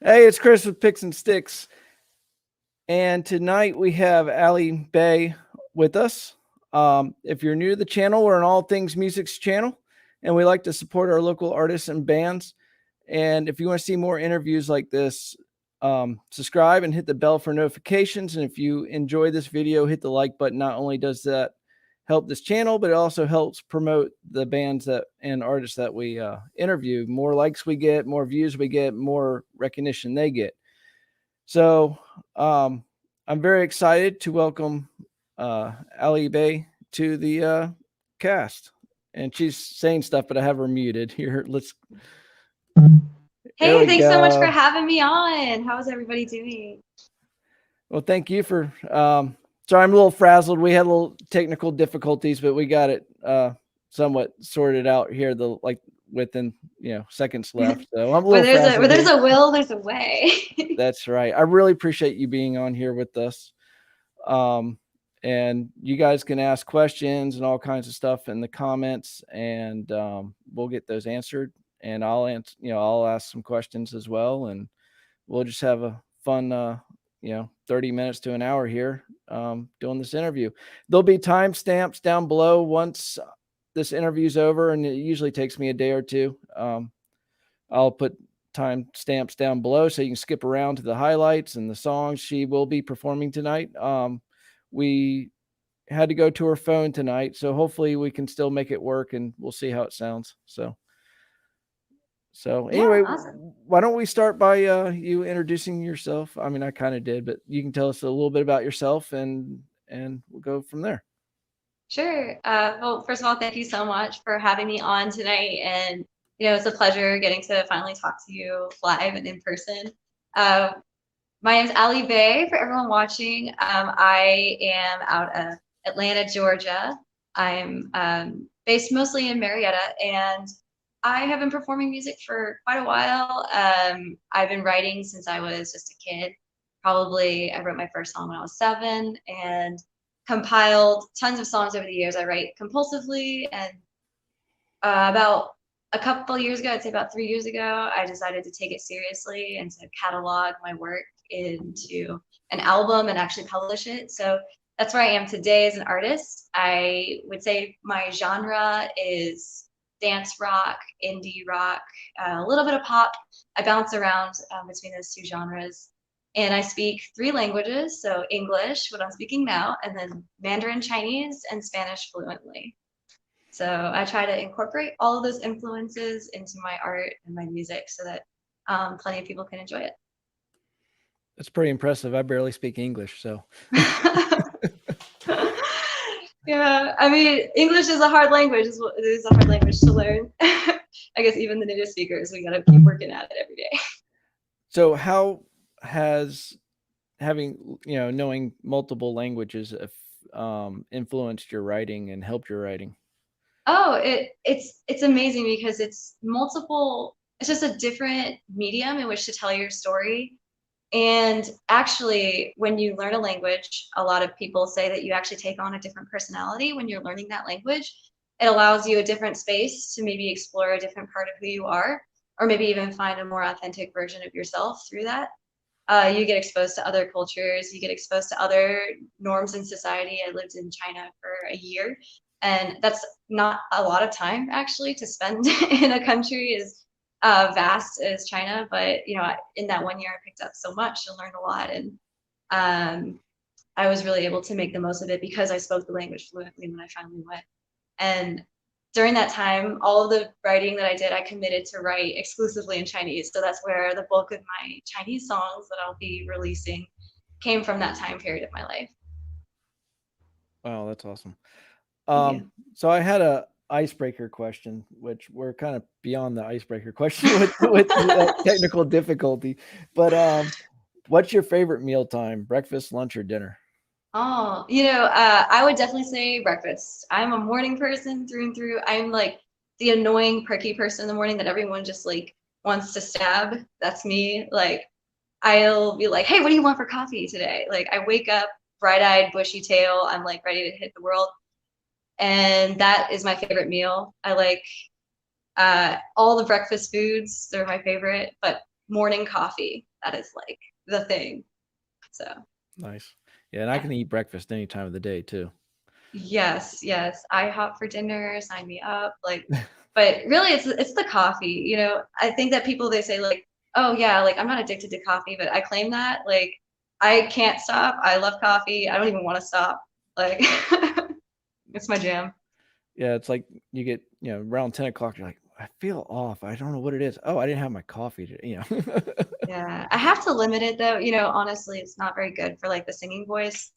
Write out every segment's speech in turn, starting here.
Hey, it's Chris with Picks and Sticks, and tonight we have Alley Bei with us. If you're new to the channel, we're an all things music's channel, and we like to support our local artists and bands. And if you want to see more interviews like this, subscribe and hit the bell for notifications. And if you enjoy this video, hit the like button. Not only does that help this channel, but it also helps promote the bands that and artists that we interview. More likes we get, more views we get, more recognition they get. So I'm very excited to welcome Alley Bei to the cast. And she's saying stuff, but I have her muted. Here, here Hey, we thanks so much for go. having me on. How's everybody doing? Well, thank you for. Sorry, I'm a little frazzled. We had a little technical difficulties, but we got it somewhat sorted out here. Within seconds left, so I'm a Where little there's a where frazzled there's here. a will, there's a way. That's right. I really appreciate you being on here with us. Um, and you guys can ask questions and all kinds of stuff in the comments, and we'll get those answered. And I'll answer. I'll ask some questions as well, and we'll just have a fun 30 minutes to an hour here doing this interview. There'll be timestamps down below once this interview's over, and it usually takes me a day or two. I'll put timestamps down below so you can skip around to the highlights and the songs she will be performing tonight. We had to go to her phone tonight, so hopefully we can still make it work, and we'll see how it sounds. So Yeah, anyway, awesome. why don't we start by you introducing yourself? I mean, I kind of did, but you can tell us a little bit about yourself, and we'll go from there. Sure. Well, first of all, thank you so much for having me on tonight. And it's a pleasure getting to finally talk to you live and in person. Uh, my name's Alley Bei. For everyone watching, I am out of Atlanta, Georgia. I'm based mostly in Marietta, and I have been performing music for quite a while. I've been writing since I was just a kid. Probably, I wrote my first song when I was 7 and compiled tons of songs over the years. I write compulsively, and about a couple years ago, I'd say about 3 years ago, I decided to take it seriously and to catalog my work into an album and actually publish it. So that's where I am today as an artist. I would say my genre is dance rock, indie rock, a little bit of pop. I bounce around between those two genres. And I speak 3 languages, so English, what I'm speaking now, and then Mandarin Chinese and Spanish fluently. So I try to incorporate all of those influences into my art and my music so that plenty of people can enjoy it. That's pretty impressive. I barely speak English, so Yeah, I mean, English is a hard language. It is a hard language to learn. I guess even the native speakers, we gotta keep working at it every day. so how has having knowing multiple languages influenced your writing and helped your writing? Oh, it's amazing because it's multiple. It's just a different medium in which to tell your story. And actually, when you learn a language, a lot of people say that you actually take on a different personality when you're learning that language. It allows you a different space to maybe explore a different part of who you are, or maybe even find a more authentic version of yourself through that. You get exposed to other cultures, you get exposed to other norms in society. I lived in China for a year, and that's not a lot of time actually to spend in a country as vast as China. But in that one year, I picked up so much and learned a lot, and I was really able to make the most of it because I spoke the language fluently when I finally went. And during that time, all of the writing that I did, I committed to write exclusively in Chinese. So that's where the bulk of my Chinese songs that I'll be releasing came from that time period of my life. Wow, that's awesome. Thank you. So I had a icebreaker question, which we're kind of beyond the icebreaker question with that technical difficulty. But what's your favorite mealtime? Breakfast, lunch, or dinner? Oh, I would definitely say breakfast. I'm a morning person through and through. I'm like the annoying, pricky person in the morning that everyone just like wants to stab. That's me. Like, I'll be like, hey, what do you want for coffee today? Like, I wake up bright-eyed, bushy-tail. I'm like ready to hit the world. And that is my favorite meal. I like all the breakfast foods. They're my favorite, but morning coffee. that is like the thing. So Nice. Yeah, and I yeah. can eat breakfast any time of the day too. Yes, yes. I hop for dinner, sign me up. Like, but really it's the coffee. You know, I think that people they say like, oh yeah, like I'm not addicted to coffee, but I claim that like I can't stop. I love coffee. I don't even want to stop. Like it's my jam. Yeah, it's like you get, around 10 o'clock, you're like, I feel off. I don't know what it is. Oh, I didn't have my coffee today. Yeah. I have to limit it though. You know, honestly, it's not very good for like the singing voice.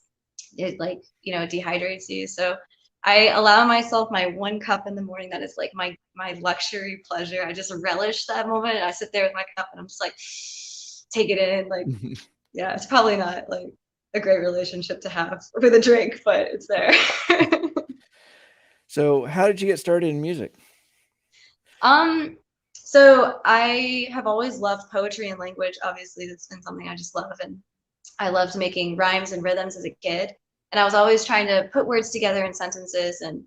It like, dehydrates you. So I allow myself my 1 cup in the morning. That is like my luxury pleasure. I just relish that moment. I sit there with my cup and I'm just like take it in. Like, yeah, it's probably not like a great relationship to have with a drink, but it's there. So, how did you get started in music? Um, so I have always loved poetry and language. Obviously, that's been something I just love, and I loved making rhymes and rhythms as a kid. And I was always trying to put words together in sentences. And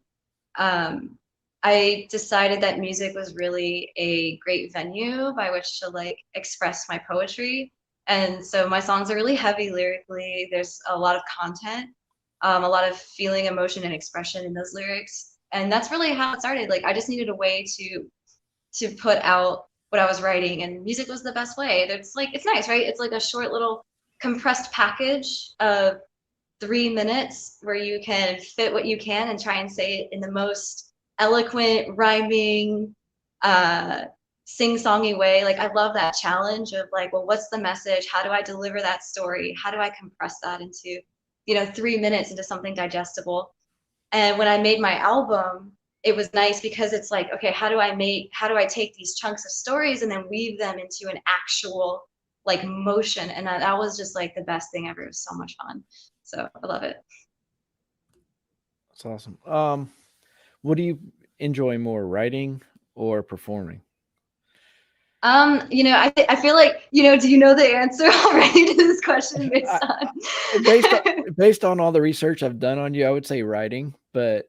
um, I decided that music was really a great venue by which to like express my poetry. And so my songs are really heavy lyrically. There's a lot of content, a lot of feeling, emotion, and expression in those lyrics. And that's really how it started. Like I just needed a way to put out what I was writing, and music was the best way. It's like it's nice, right? It's like a short little compressed package of 3 minutes where you can fit what you can and try and say it in the most eloquent, rhyming, uh, sing-songy way. Like I love that challenge of like, well, what's the message? How do I deliver that story? How do I compress that into, 3 minutes into something digestible? And when I made my album, it was nice because it's like, okay, how do I take these chunks of stories and then weave them into an actual like motion? And that was just like the best thing ever. It was so much fun. So I love it. That's awesome. What do you enjoy more, writing or performing? I feel like, do you know the answer already to this question based I, on based on based on all the research I've done on you, I would say writing, but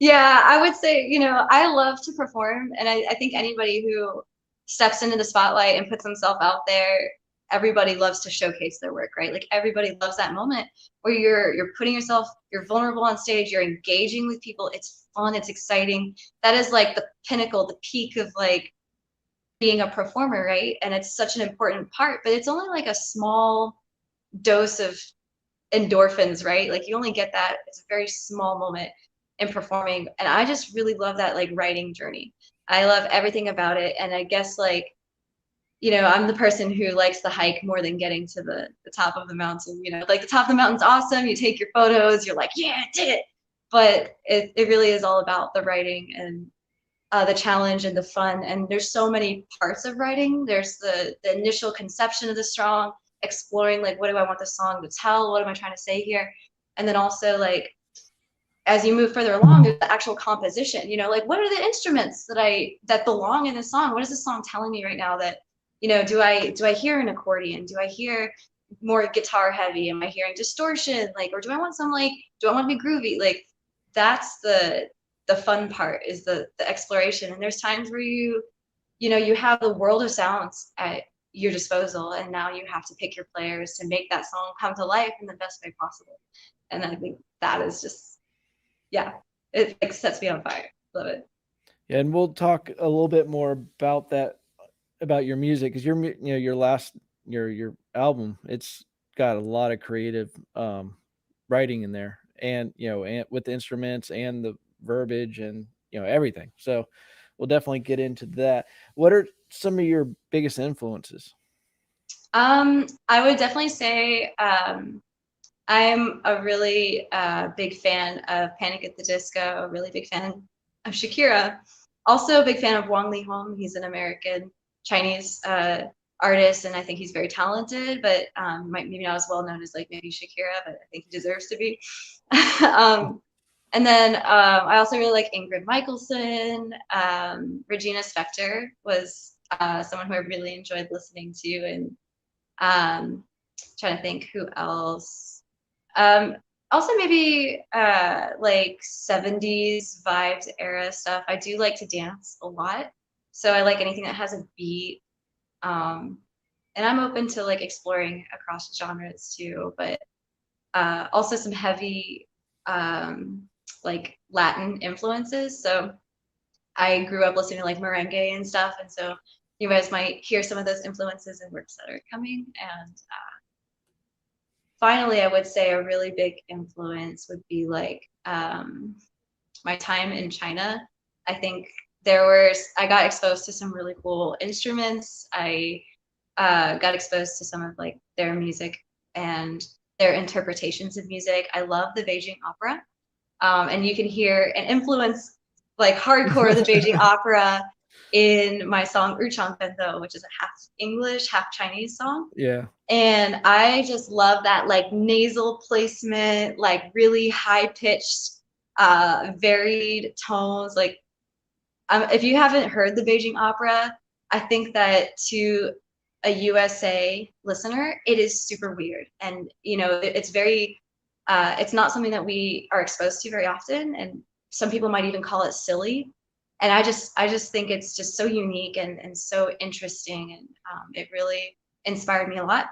Yeah, I would say, I love to perform, and I think anybody who steps into the spotlight and puts themselves out there, everybody loves to showcase their work, right? Like everybody loves that moment where you're putting yourself, you're vulnerable on stage, you're engaging with people. It's fun, it's exciting. That is like the pinnacle, the peak of like being a performer, right? And it's such an important part, but it's only like a small dose of endorphins, right? Like you only get that, it's a very small moment in performing. And I just really love that like writing journey. I love everything about it. And I guess like, I'm the person who likes the hike more than getting to the top of the mountain. Like the top of the mountain's awesome. You take your photos, you're like, yeah, I did it. But it really is all about the writing and the challenge and the fun. And there's so many parts of writing. There's the initial conception of the song, exploring like what do I want the song to tell? What am I trying to say here? And then also like as you move further along, there's the actual composition. Like what are the instruments that belong in the song? What is the song telling me right now? That do I hear an accordion? Do I hear more guitar heavy? Am I hearing distortion? Like, or do I want some like do I want to be groovy? Like that's the fun part is the exploration. And there's times where you have the world of sounds at your disposal, and now you have to pick your players to make that song come to life in the best way possible. And I think that is just, yeah, it like sets me on fire. Love it. yeah, and we'll talk a little bit more about that, about your music, because your last your album, it's got a lot of creative writing in there, and and with the instruments and the verbiage and everything. So we'll definitely get into that. What are some of your biggest influences? I would definitely say I'm a really big fan of Panic at the Disco, a really big fan of Shakira, also a big fan of Wang Lihong. He's an American Chinese artist, and I think he's very talented, but maybe not as well known as like maybe Shakira, but I think he deserves to be. um, and then I also really like Ingrid Michaelson. Regina Spektor was someone who I really enjoyed listening to, and trying to think who else. Um, Also maybe like 70s vibes era stuff. I do like to dance a lot. So I like anything that has a beat. And I'm open to like exploring across genres too, but also some heavy like Latin influences. So I grew up listening to like merengue and stuff, and so you guys might hear some of those influences in works that are coming. And finally, I would say a really big influence would be like my time in China. I think I got exposed to some really cool instruments. I got exposed to some of like their music and their interpretations of music. I love the Beijing opera. And you can hear an influence like hardcore the Beijing opera in my song Ruchang Bento, which is a half English, half Chinese song. Yeah. And I just love that like nasal placement, like really high pitched, varied tones. Like if you haven't heard the Beijing opera, I think that to a USA listener, it is super weird. And, you know, it's very, it's not something that we are exposed to very often. And some people might even call it silly. And I just think it's just so unique and so interesting. And it really inspired me a lot.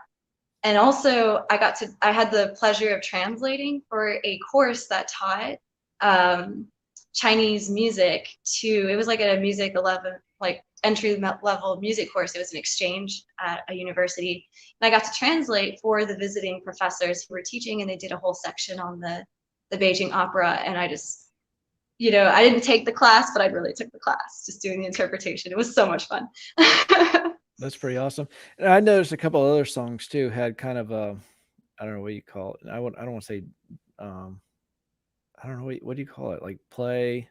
And also I had the pleasure of translating for a course that taught um, Chinese music it was like a music 11, like entry level music course. It was an exchange at a university. And I got to translate for the visiting professors who were teaching, and they did a whole section on the Beijing opera. And I just, you know, I didn't take the class, but I really took the class, just doing the interpretation. It was so much fun. That's pretty awesome. And I noticed a couple other songs too had kind of a, I don't know what you call it. I don't want to say, um, I don't know what do you call it, like play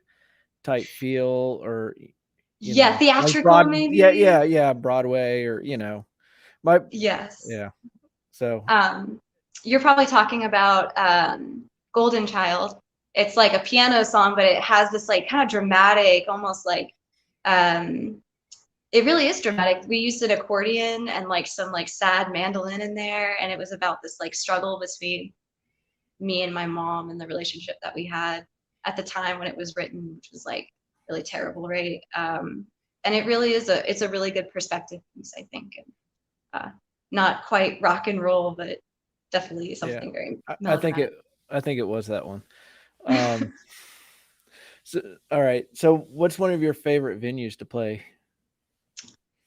type feel, or Yeah, like theatrical maybe. Broadway, or my Yes. yeah. So Um, you're probably talking about Golden Child. It's like a piano song, but it has this like kind of dramatic, almost like um, it really is dramatic. We used an accordion and like some like sad mandolin in there, and it was about this like struggle between me and my mom and the relationship that we had at the time when it was written, which was like really terrible, right? And it really is it's a really good perspective piece, I think, and not quite rock and roll, but definitely yeah, something very I think melodramatic. it was that one. Um, so all right. So what's one of your favorite venues to play?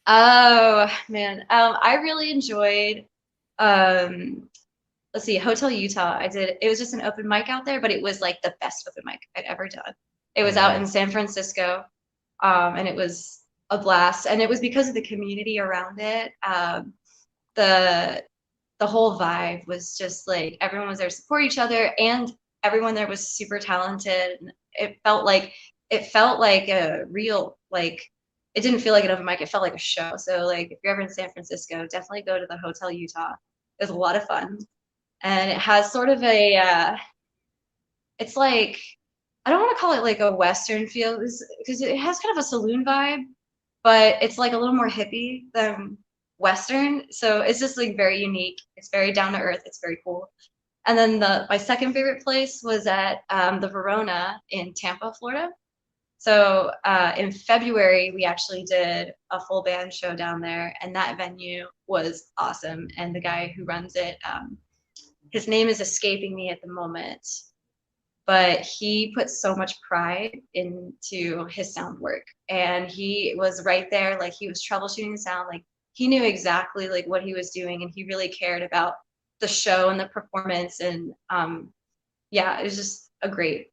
Oh man, I really enjoyed. Um, let's see, Hotel Utah. It was just an open mic out there, but it was like the best open mic I'd ever done. It was Oh out wow. in San Francisco, and it was a blast. And it was because of the community around it. The the whole vibe was just like everyone was there to support each other, and everyone there was super talented. And it felt like a real like it didn't feel like an open mic, it felt like a show. So like if you're ever in San Francisco, definitely go to the Hotel Utah. It was a lot of fun. And it has sort of a it's like I don't want to call it like a Western feel because it has kind of a saloon vibe, but it's like a little more hippie than Western. So it's just like very unique. It's very down to earth. It's very cool. And then my second favorite place was at the Verona in Tampa, Florida. So in February, we actually did a full band show down there, and that venue was awesome. And the guy who runs it, his name is escaping me at the moment, but he put so much pride into his sound work, and he was right there, like he was troubleshooting the sound, like he knew exactly like what he was doing, and he really cared about the show and the performance. And yeah, it was just a great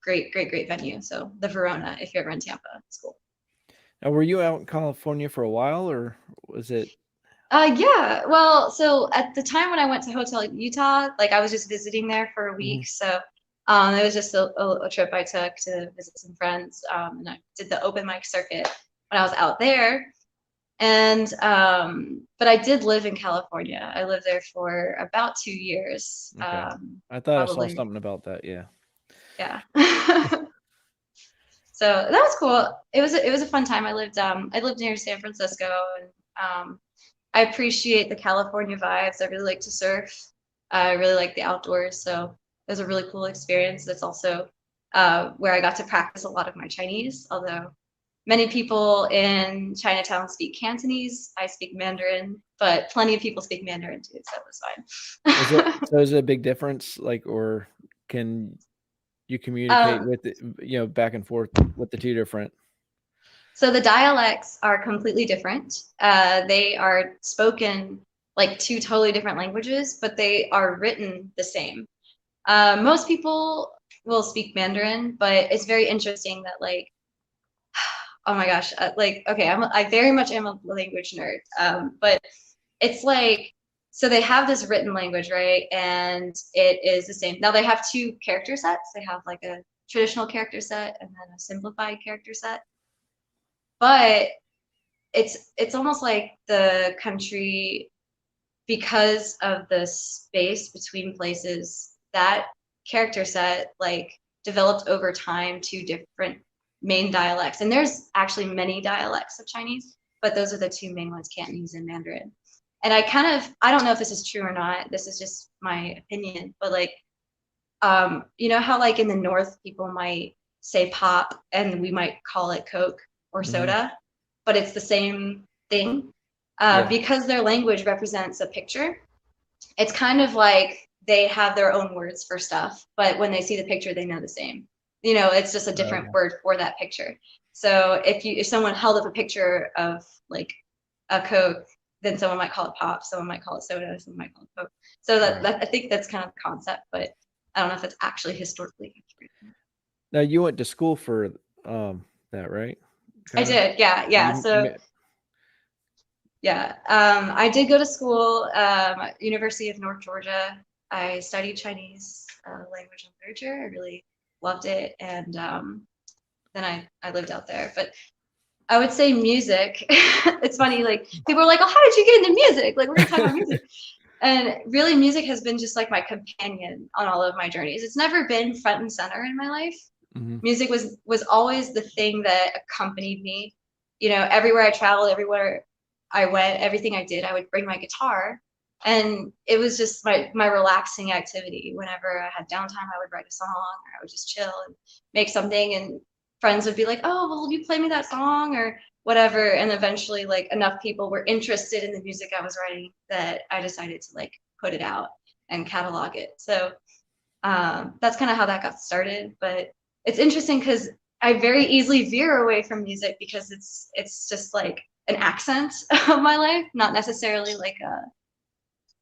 venue. So the Verona, if you're ever in Tampa, it's cool. Now, were you out in California for a while, or was it? Yeah, well, so at the time when I went to Hotel Utah, like I was just visiting there for a week. Mhm. So it was just a trip I took to visit some friends. And I did the open mic circuit when I was out there. And but I did live in California. I lived there for about 2 years. Okay, I thought I saw Probably, something about that. Yeah. yeah. So that was cool. It was a fun time. I lived near San Francisco, and I appreciate the California vibes. I really like to surf. I really like the outdoors. So it was a really cool experience. That's also where I got to practice a lot of my Chinese, although Many people in Chinatown speak Cantonese. I speak Mandarin, but plenty of people speak Mandarin too, so it was fine. Is it a big difference, like, or can you communicate um, with it, back and forth with the two different? so the dialects are completely different. They are spoken like two totally different languages, but they are written the same. Most people will speak Mandarin, but it's very interesting that like, oh my gosh, like okay, I very much am a language nerd, but it's like so they have this written language, right? And it is the same. Now they have two character sets. They have like a traditional character set and then a simplified character set. But it's almost like the country, because of the space between places, that character set like developed over time two different main dialects. And there's actually many dialects of Chinese, but those are the two main ones, Cantonese and Mandarin. And I don't know if this is true or not. This is just my opinion, but like, you know how like in the North people might say pop and we might call it Coke or Mhm. soda, but it's the same thing. Yeah. Because their language represents a picture, it's kind of like they have their own words for stuff, but when they see the picture, they know the same. You know, it's just a different Okay. word for that picture. So if someone held up a picture of like a Coke, then someone might call it pop, someone might call it soda, someone might call it Coke. So Right. I think that's kind of the concept, but I don't know if it's actually historically accurate. Now you went to school for that, right? I Kinda? did, yeah, yeah. You So me yeah, I did go to school, University of North Georgia. I studied Chinese language and literature. I really loved it, and then I lived out there. But I would say music. It's funny, like people are like, "Oh, how did you get into music?" Like we're gonna talk about music, and really, music has been just like my companion on all of my journeys. It's never been front and center in my life. Mhm. Music was always the thing that accompanied me. You know, everywhere I traveled, everywhere I went, everything I did, I would bring my guitar, and it was just my relaxing activity. Whenever I had downtime, I would write a song, or I would just chill and make something, and friends would be like, "Oh, well, will you play me that song?" or whatever. And eventually, like enough people were interested in the music I was writing that I decided to like put it out and catalog it. So that's kind of how that got started. But it's interesting because I very easily veer away from music because it's just like an accent of my life, not necessarily like a.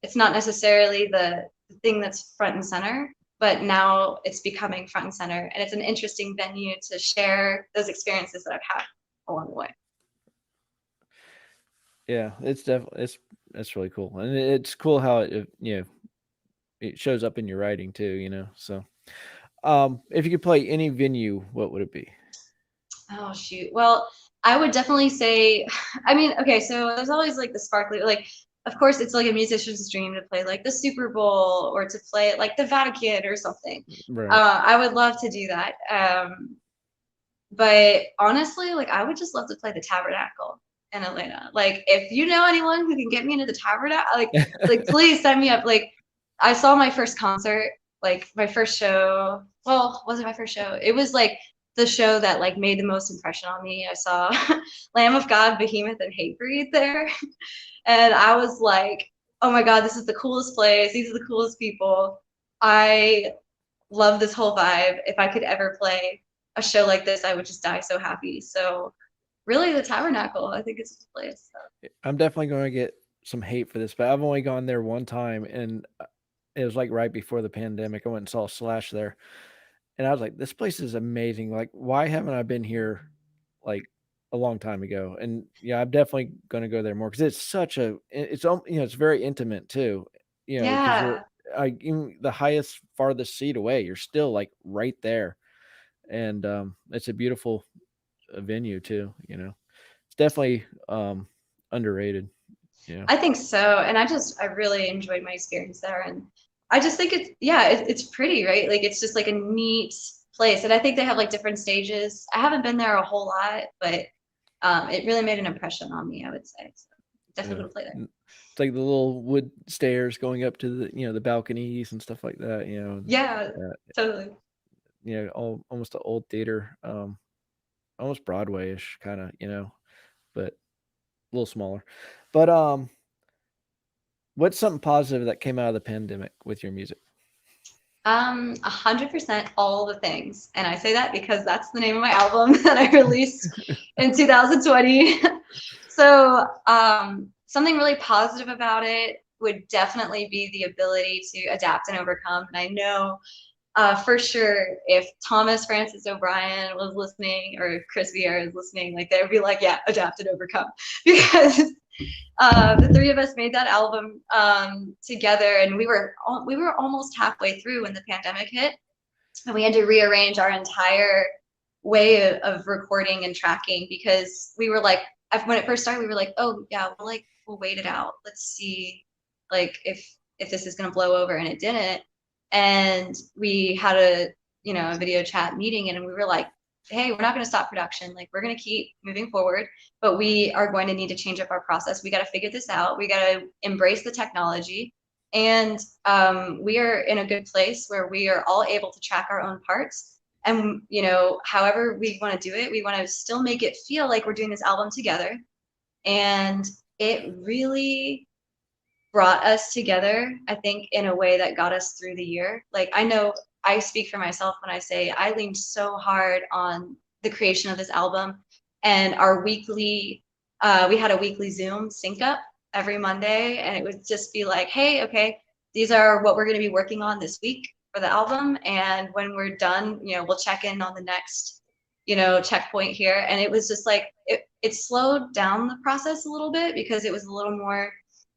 It's not necessarily the thing that's front and center, but now it's becoming front and center, and it's an interesting venue to share those experiences that I've had along the way. Yeah, it's definitely it's really cool, and it's cool how it shows up in your writing too. So if you could play any venue, what would it be? Oh shoot. Well, I would definitely say, I mean, okay, so there's always like the sparkly, like, of course, it's like a musician's dream to play like the Super Bowl or to play at like the Vatican or something. Right. I would love to do that. But honestly, like, I would just love to play the Tabernacle in Atlanta. Like, if you know anyone who can get me into the Tabernacle, like, please send me up. Like, I saw my first concert, like my first show. Well, was it my first show? It was like the show that like made the most impression on me. I saw Lamb of God, Behemoth, and Hatebreed there, and I was like, oh my God, this is the coolest place. These are the coolest people. I love this whole vibe. If I could ever play a show like this, I would just die so happy. So really the Tabernacle, I think it's a place. So. I'm definitely going to get some hate for this, but I've only gone there one time, and it was like right before the pandemic. I went and saw Slash there, and I was like, "This place is amazing. Like, why haven't I been here like a long time ago?" And yeah, I'm definitely going to go there more because it's such a it's very intimate too. Because you're Yeah, like even the highest farthest seat away, you're still like right there, and it's a beautiful venue too. It's definitely underrated. Yeah. I think so. And I really enjoyed my experience there. And I just think yeah, it's pretty, right? Like it's just like a neat place. And I think they have like different stages. I haven't been there a whole lot, but it really made an impression on me, I would say. So definitely Yeah. would play there. It's like the little wood stairs going up to the balconies and stuff like that. Yeah, Uh, totally. almost an old theater. almost Broadway-ish kind of, but a little smaller. But what's something positive that came out of the pandemic with your music? 100% all the things. And I say that because that's the name of my album that I released in 2020. So something really positive about it would definitely be the ability to adapt and overcome. And I know for sure if Thomas Francis O'Brien was listening or if Chris Vieira is listening, like they would be like, yeah, adapt and overcome. Because the three of us made that album together, and we were almost halfway through when the pandemic hit, and we had to rearrange our entire way of recording and tracking because we were like, when it first started, we were like, oh yeah, we'll wait it out. Let's see, like if this is gonna blow over, and it didn't. And we had a video chat meeting, and we were like, hey, we're not going to stop production. Like, we're going to keep moving forward, but we are going to need to change up our process. We got to figure this out. We got to embrace the technology. And we are in a good place where we are all able to track our own parts. And, however we want to do it, we want to still make it feel like we're doing this album together. And it really brought us together, I think, in a way that got us through the year. Like, I know I speak for myself when I say I leaned so hard on the creation of this album, and our weekly, we had a weekly Zoom sync up every Monday, and it would just be like, hey, okay, these are what we're going to be working on this week for the album, and when we're done, we'll check in on the next, checkpoint here. And it was just like, it slowed down the process a little bit because it was a little more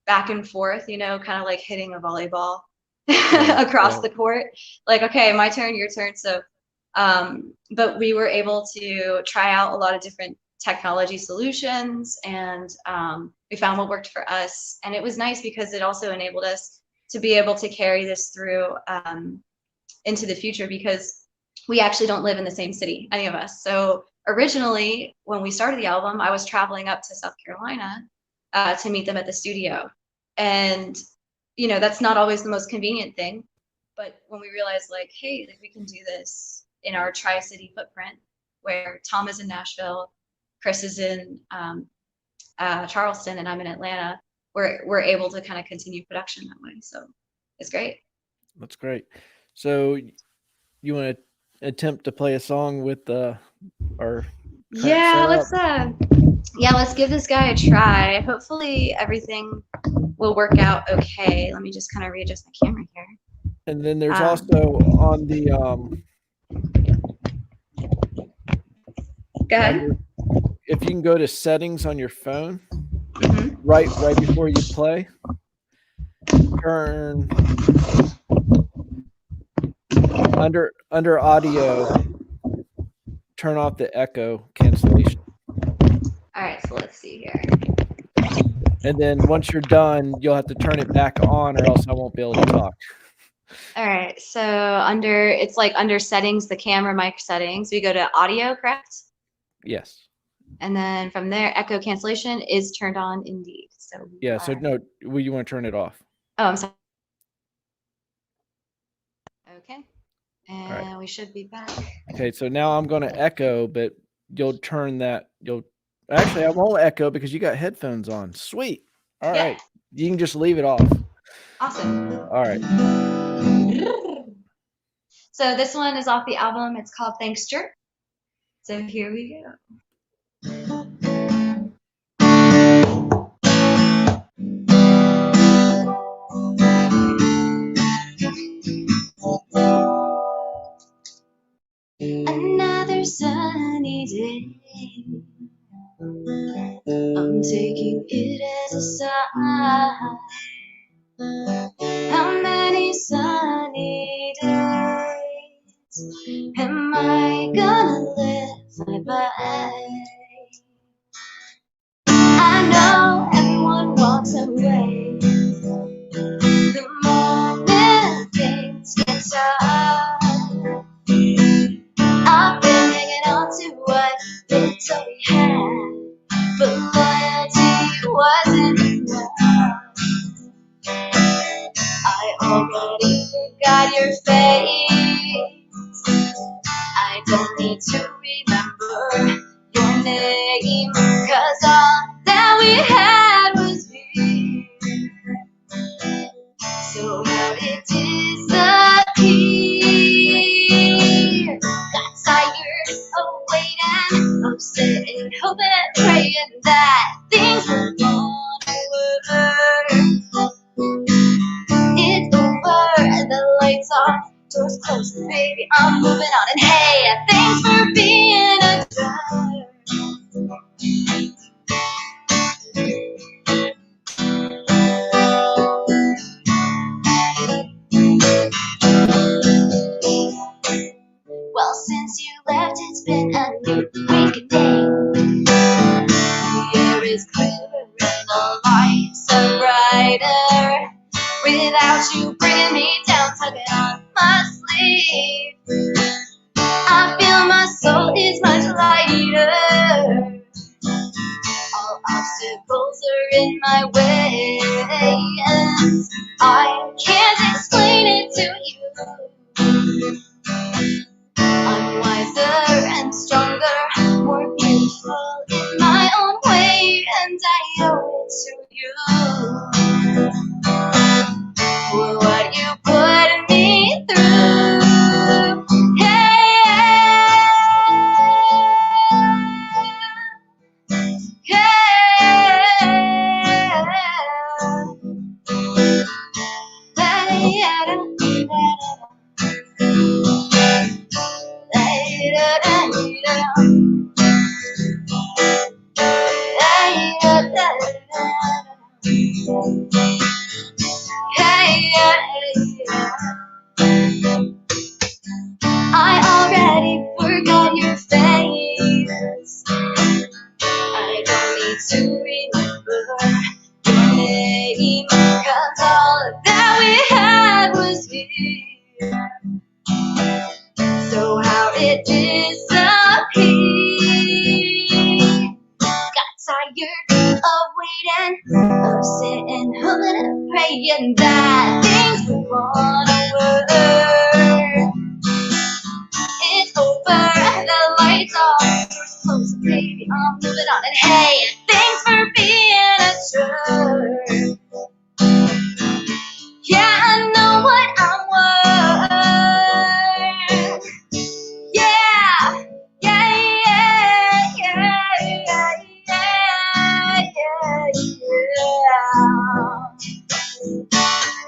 back and forth, kind of like hitting a volleyball across the court. Like, okay, my turn, your turn. So, but we were able to try out a lot of different technology solutions, and we found what worked for us. And it was nice because it also enabled us to be able to carry this through into the future, because we actually don't live in the same city, any of us. So originally, when we started the album, I was traveling up to South Carolina to meet them at the studio. And, that's not always the most convenient thing. But when we realized, like, hey, like, we can do this in our Tri-City footprint, where Tom is in Nashville, Chris is in Charleston, and I'm in Atlanta, we're able to kind of continue production that way. So it's great. That's great. So you want to attempt to play a song with our let's give this guy a try. Hopefully everything will work out okay. Let me just kind of readjust my camera here. And then there's also on the go ahead. If you can go to settings on your phone, right before you play, turn under audio, turn off the echo cancellation. All right, so let's see here. And then once you're done, you'll have to turn it back on, or else I won't be able to talk. All right, so it's like under settings, the camera mic settings, we go to audio, correct? Yes. And then from there, echo cancellation is turned on indeed. So so no, you want to turn it off. Oh, I'm sorry. Okay. And we should be back. Okay, so now I'm going to echo, but you'll turn that. Actually, I won't echo because you got headphones on. Sweet. All right. You can just leave it off. Awesome. All right. So this one is off the album. It's called Thankster. So here we go. Another sunny day, I'm taking it as a sign. How many sunny days am I gonna live by? I know everyone walks away the moment things get tough. I've been hanging on to what little we had, but loyalty wasn't enough. I already forgot your face. I don't need to remember off, doors closed, baby, I'm moving on. And hey, thanks for being a driver. Well, since you left, it's been a new awakening. The air is clearer and the lights are brighter. Without you bringing me down, tugging on my sleeve, I feel my soul is much lighter. All obstacles are in my way, and I can't explain it to you. I'm wiser and stronger, more beautiful in my own way, and I owe it to you for what you put me through. Hey, I already forgot your face. I don't need to remember your name, 'cause all that we had was here. So how it disappeared. Got tired of waiting, of sitting, humming and praying that things would run away. It's over, the lights off, doors closed, baby, I'm moving on. And hey, thanks for being a jerk. Yeah, I know what I'm worth. Yeah, yeah, yeah, yeah, yeah, yeah,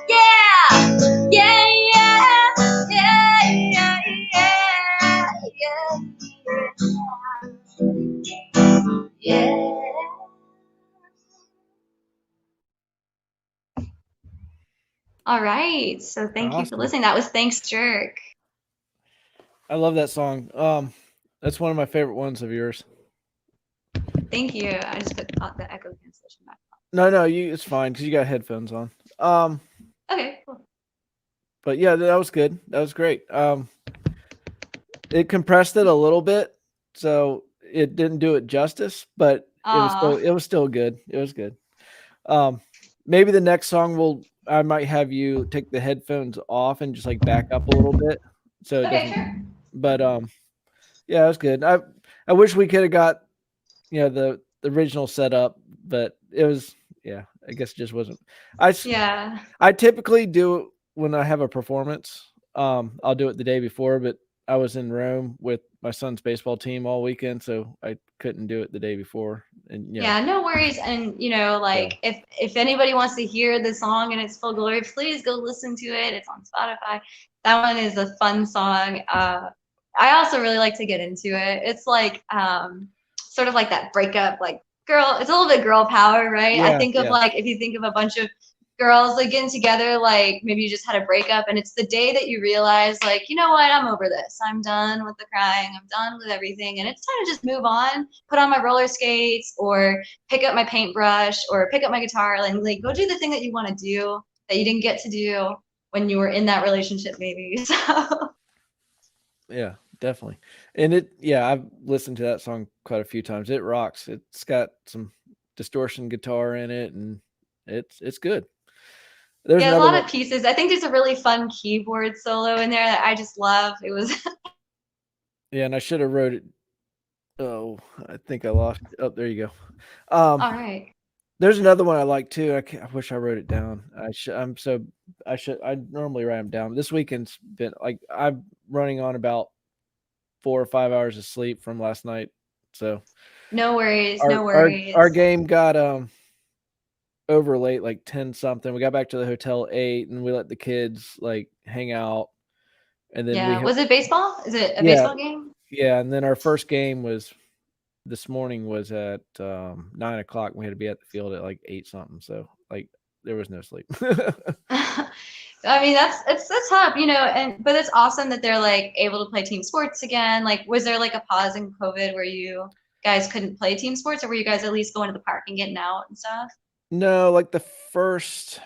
yeah, yeah, yeah, yeah, yeah. All right. So thank you for Awesome. listening. That was Thanks Jerk. I love that song. That's one of my favorite ones of yours. Thank you. I just put the echo cancellation back No, it's fine because you got headphones on. on. Okay, cool. But yeah, that was good. That was great. It compressed it a little bit, so it didn't do it justice, but it was still good. It was good. Maybe the next song I might have you take the headphones off and just like back up a little bit so it doesn't. Sure. But yeah, it was good. I wish we could have got the original setup, but it was I guess it just wasn't. I typically do it when I have a performance. I'll do it the day before, but I was in Rome with my son's baseball team all weekend, so I couldn't do it the day before. And yeah, no worries. And if anybody wants to hear the song in its full glory, please go listen to it. It's on Spotify. That one is a fun song. I also really like to get into it. It's like sort of like that breakup, like girl. It's a little bit girl power, right? I think of like if you think of a bunch of girls like getting together, like maybe you just had a breakup and it's the day that you realize like, you know what, I'm over this, I'm done with the crying, I'm done with everything, and it's time to just move on, put on my roller skates or pick up my paintbrush or pick up my guitar and like go do the thing that you want to do that you didn't get to do when you were in that relationship maybe. So yeah, definitely. And I've listened to that song quite a few times. It rocks. It's got some distortion guitar in it and it's good. There's a lot of pieces. I think there's a really fun keyboard solo in there that I just love. It was yeah, and I should have wrote it. Oh, I think I lost it. Oh, there you go. All right. There's another one I like too. I wish I wrote it down. I normally write them down. This weekend's been like I'm running on about 4 or 5 hours of sleep from last night. So no worries. No worries. Our game got over late, like 10 something. We got back to the hotel 8 and we let the kids like hang out. And then Yeah. Was it baseball? Is it a yeah, baseball game? yeah. And then our first game was this morning was at 9 o'clock. We had to be at the field at like 8 something. So like there was no sleep. I mean, that's tough, you know, and but it's awesome that they're like able to play team sports again. Like, was there like a pause in COVID where you guys couldn't play team sports, or were you guys at least going to the park and getting out and stuff? No, like the first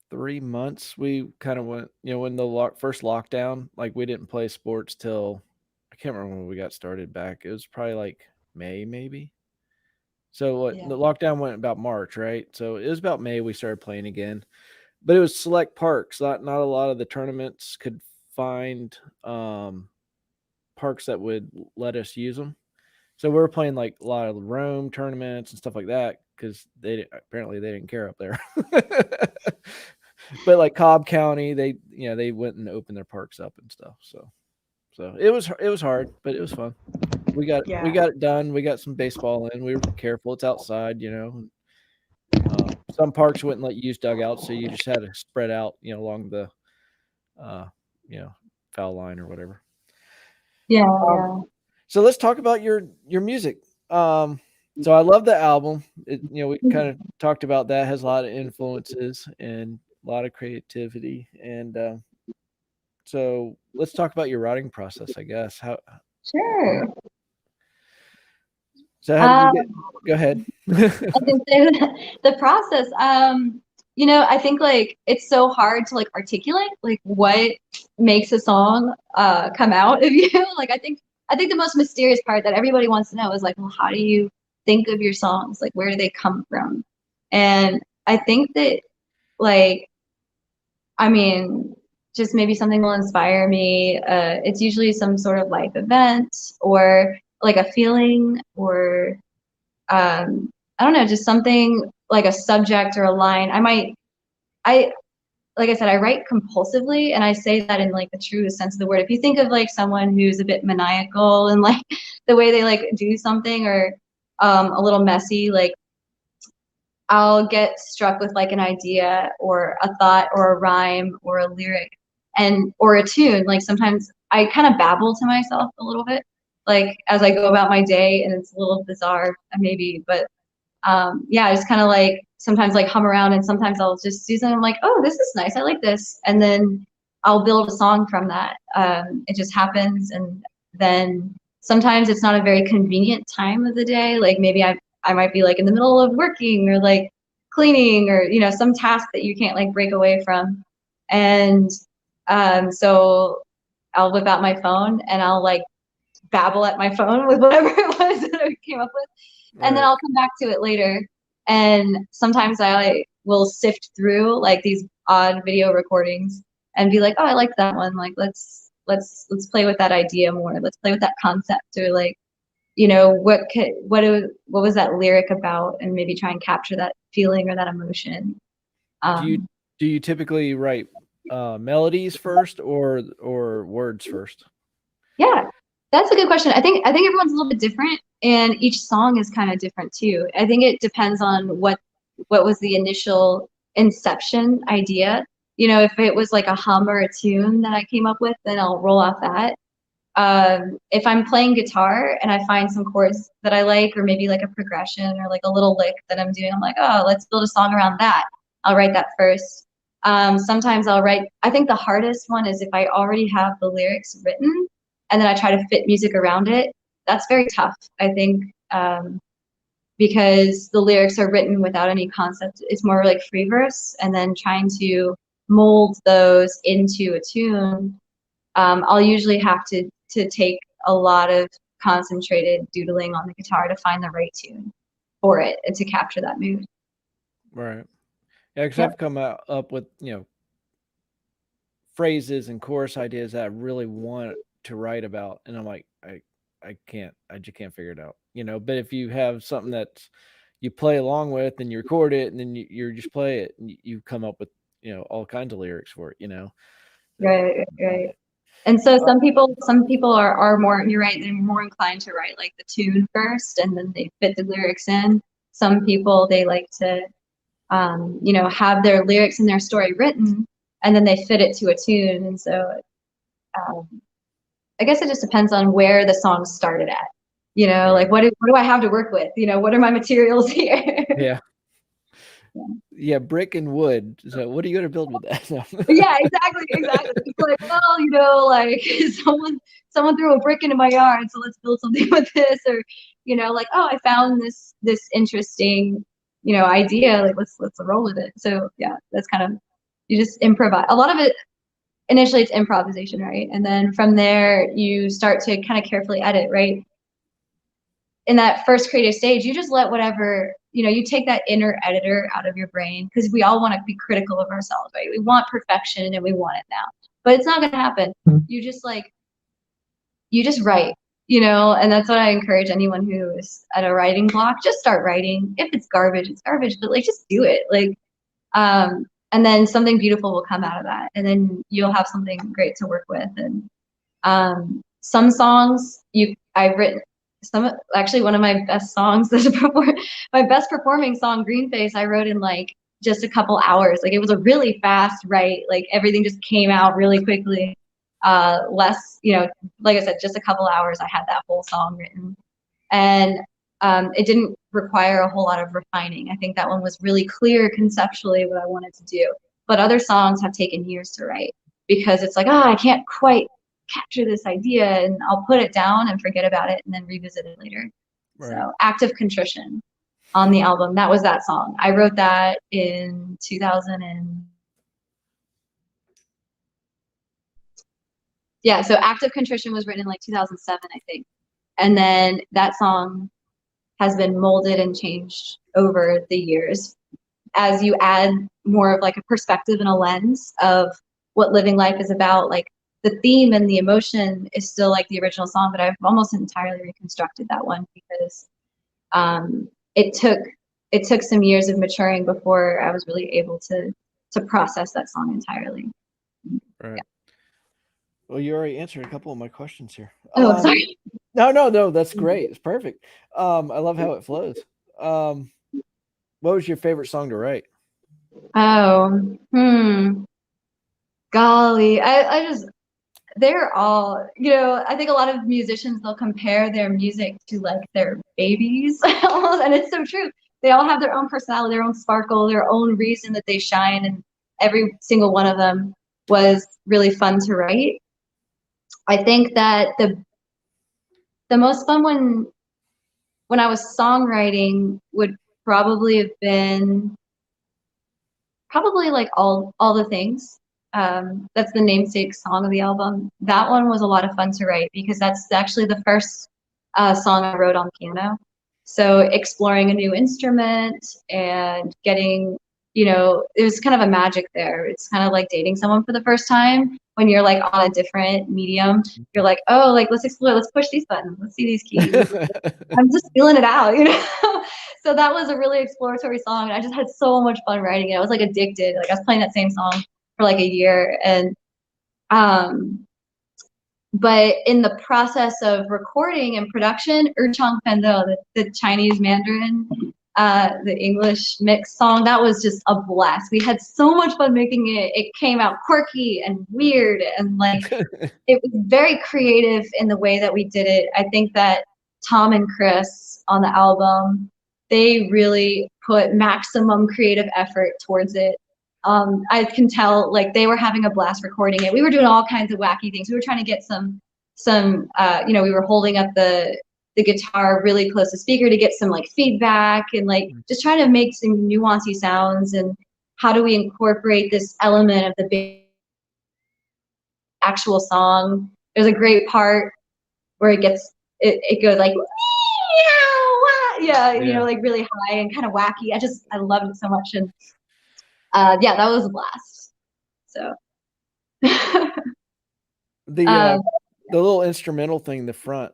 3 months we kind of went, when the first lockdown, like we didn't play sports till I can't remember when we got started back. It was probably like May, maybe. So what Yeah. the lockdown went about March, right? So it was about May we started playing again. But it was select parks. Not a lot of the tournaments could find parks that would let us use them. So we were playing like a lot of Rome tournaments and stuff like that because apparently they didn't care up there. But like Cobb County, they went and opened their parks up and stuff. So it was hard, but it was fun. We Yeah. got it done. We got some baseball in. We were careful. It's outside. Some parks wouldn't let you use dugouts, so you just had to spread out, along the, uh, you know, foul line or whatever. Yeah, Um, yeah. so let's talk about your music. So I love the album. We kind of talked about that. It has a lot of influences and a lot of creativity. And so let's talk about your writing process, I guess. Sure. So how did you Um, get? Go ahead. I can say that the process, I think like it's so hard to like articulate like what makes a song come out of you. Like I think the most mysterious part that everybody wants to know is like, well, how do you think of your songs? Like where do they come from? And I think that like I mean, just maybe something will inspire me. It's usually some sort of life event or like a feeling or I don't know, just something like a subject or a line. I, like I said, I write compulsively, and I say that in like the truest sense of the word. If you think of like someone who's a bit maniacal and like the way they like do something or a little messy, like I'll get struck with like an idea or a thought or a rhyme or a lyric and or a tune. Like sometimes I kind of babble to myself a little bit, like as I go about my day, and it's a little bizarre maybe, but yeah, I just kind of like sometimes like hum around and sometimes I'll just do something I'm like, oh, this is nice. I like this. And then I'll build a song from that. It just happens. And then sometimes it's not a very convenient time of the day. Like maybe I might be like in the middle of working or like cleaning or, some task that you can't like break away from. And so I'll whip out my phone and I'll like babble at my phone with whatever it was that I came up with, and then Right. I'll come back to it later. And sometimes I will sift through like these odd video recordings and be like, oh, I like that one. Like let's play with that idea more. Let's play with that concept, or like, what was that lyric about, and maybe try and capture that feeling or that emotion. Do you Um, do you typically write melodies first or words first? Yeah, that's a good question. I think everyone's a little bit different, and each song is kind of different too. I think it depends on what was the initial inception idea. If it was like a hum or a tune that I came up with, then I'll roll off that. If I'm playing guitar and I find some chords that I like, or maybe like a progression or like a little lick that I'm doing, I'm like, oh, let's build a song around that. I'll write that first. Sometimes I'll write, I think the hardest one is if I already have the lyrics written and then I try to fit music around it. That's very tough, I think, because the lyrics are written without any concept. It's more like free verse, and then trying to mold those into a tune. I'll usually have to take a lot of concentrated doodling on the guitar to find the right tune for it and to capture that mood. Right. Yeah, because Yep. I've come up with phrases and chorus ideas that I really want to write about, and I'm like, I just can't figure it out, But if you have something that you play along with, and you record it, and then you just play it, and you come up with all kinds of lyrics for it. That- Right, right. And so some people are more, you're right, they're more inclined to write like the tune first and then they fit the lyrics in. Some people, they like to have their lyrics and their story written and then they fit it to a tune. And so I guess it just depends on where the song started at. You know, like what do I have to work with? You know, what are my materials here? Yeah. Yeah, brick and wood. So what are you going to build with that? Yeah, exactly. It's like, well, you know, like someone threw a brick into my yard, so let's build something with this, or you know, like, oh, I found this interesting, you know, idea, like let's roll with it. So yeah, that's kind of, you just improvise. A lot of it initially it's improvisation, right? And then from there you start to kind of carefully edit, right? In that first creative stage, you just let whatever, you know, you take that inner editor out of your brain, because we all want to be critical of ourselves, right? We want perfection and we want it now, but it's not going to happen. You just write, you know, and that's what I encourage anyone who is at a writing block. Just start writing. If it's garbage, it's garbage, but like just do it. Like, and then something beautiful will come out of that, and then you'll have something great to work with. And some songs I've written. Actually, one of my best songs, my best performing song, Green Face, I wrote in like just a couple hours. Like it was a really fast write. Like everything just came out really quickly. Less, you know, like I said, just a couple hours, I had that whole song written, and it didn't require a whole lot of refining. I think that one was really clear conceptually what I wanted to do. But other songs have taken years to write, because it's like, oh, I can't quite capture this idea, and I'll put it down and forget about it and then revisit it later. Right. So Act of Contrition on the album, that was that song. I wrote that in 2000 and yeah, so Act of Contrition was written in like 2007, I think. And then that song has been molded and changed over the years as you add more of like a perspective and a lens of what living life is about. Like the theme and the emotion is still like the original song, but I've almost entirely reconstructed that one, because it took some years of maturing before I was really able to process that song entirely. Right. Yeah. Well, you already answered a couple of my questions here. Oh, sorry. No, that's great. It's perfect. I love how it flows. What was your favorite song to write? Oh, golly, I just, they're all, you know, I think a lot of musicians, they'll compare their music to like their babies almost, and it's so true. They all have their own personality, their own sparkle, their own reason that they shine, and every single one of them was really fun to write. I think that the most fun when I was songwriting would probably have been like all the things. That's the namesake song of the album. That one was a lot of fun to write, because that's actually the first song I wrote on piano. So exploring a new instrument and getting, you know, it was kind of a magic there. It's kind of like dating someone for the first time. When you're like on a different medium, you're like, oh, like let's explore, let's push these buttons, let's see these keys. I'm just feeling it out, you know? So that was a really exploratory song, and I just had so much fun writing it. I was like addicted. Like I was playing that same song for like a year. And but in the process of recording and production, Chang Fendo, the Chinese Mandarin, the English mix song, that was just a blast. We had so much fun making it. It came out quirky and weird, and like it was very creative in the way that we did it. I think that Tom and Chris on the album, they really put maximum creative effort towards it. I can tell like they were having a blast recording it. We were doing all kinds of wacky things. We were trying to get some you know, we were holding up the guitar really close to speaker to get some like feedback, and like just trying to make some nuancy sounds. And how do we incorporate this element of the big actual song? There's a great part where it goes like yeah, you know, like really high and kind of wacky. I loved it so much. And yeah, that was a blast. So the little instrumental thing, the front,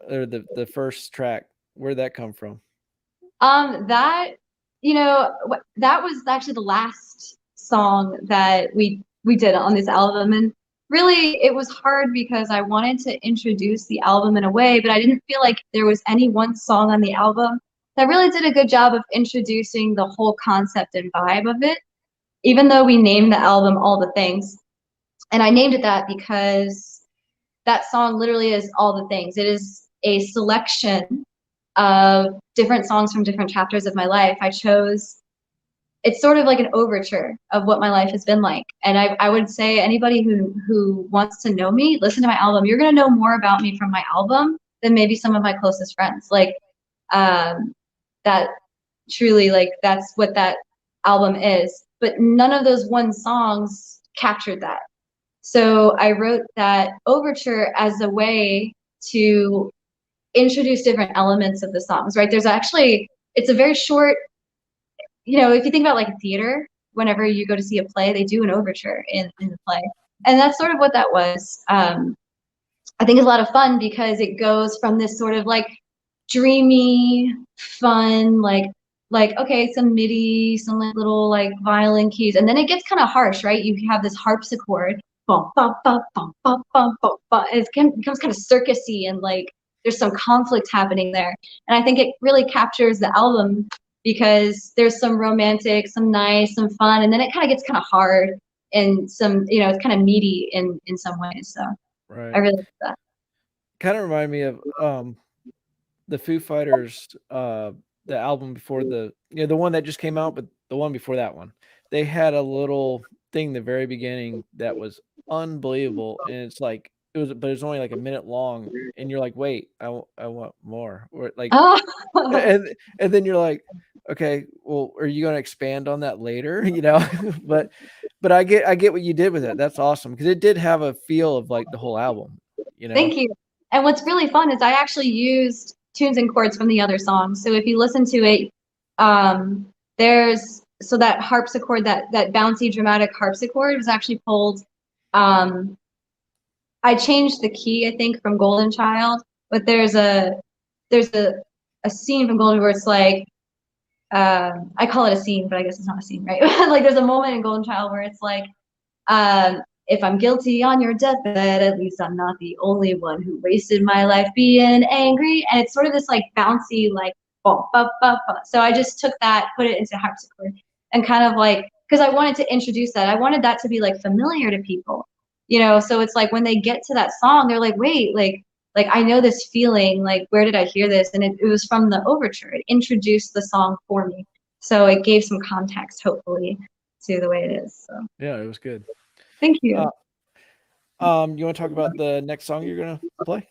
or the first track, where'd that come from? That, you know, that was actually the last song that we did on this album. And really it was hard because I wanted to introduce the album in a way, but I didn't feel like there was any one song on the album that really did a good job of introducing the whole concept and vibe of it, even though we named the album All the Things. And I named it that because that song literally is all the things. It is a selection of different songs from different chapters of my life. It's sort of like an overture of what my life has been like. And I would say anybody who wants to know me, listen to my album. You're going to know more about me from my album than maybe some of my closest friends. Like, that truly, like, that's what that album is. But none of those one songs captured that. So I wrote that overture as a way to introduce different elements of the songs, right? It's a very short, if you think about like theater, whenever you go to see a play, they do an overture in the play. And that's sort of what that was. I think it's a lot of fun because it goes from this sort of like dreamy, fun, like okay, some MIDI, some like little like violin keys, and then it gets kind of harsh, right? You have this harpsichord, bum, bum, bum, bum, bum, bum, bum, bum. Becomes kind of circusy, and like there's some conflict happening there. And I think it really captures the album because there's some romantic, some nice, some fun, and then it kind of gets kind of hard and some, it's kind of meaty in some ways. So I Right. really like that. Kind of remind me of the Foo Fighters, the album before the one that just came out, but the one before that one. They had a little thing in the very beginning that was unbelievable, and it's like but it was only like a minute long, and you're like, wait, I want more, or like, Oh, and then you're like, okay, well, are you going to expand on that later? but I get what you did with it. That's awesome because it did have a feel of like the whole album. thank you. And what's really fun is I actually used tunes and chords from the other songs. So if you listen to it, there's so that harpsichord, that bouncy dramatic harpsichord was actually pulled. I changed the key, I think, from Golden Child, but there's a scene from Golden where it's like, I call it a scene, but I guess it's not a scene, right? Like there's a moment in Golden Child where it's like, if I'm guilty on your deathbed, at least I'm not the only one who wasted my life being angry. And it's sort of this like bouncy, like, bum, bum, bum, bum. So I just took that, put it into harpsichord, and kind of like, because I wanted to introduce that. I wanted that to be like familiar to people, So it's like when they get to that song, they're like, wait, like I know this feeling. Like, where did I hear this? And it was from the overture. It introduced the song for me, so it gave some context, hopefully, to the way it is. So Yeah, it was good. thank you. You want to talk about the next song you're gonna play?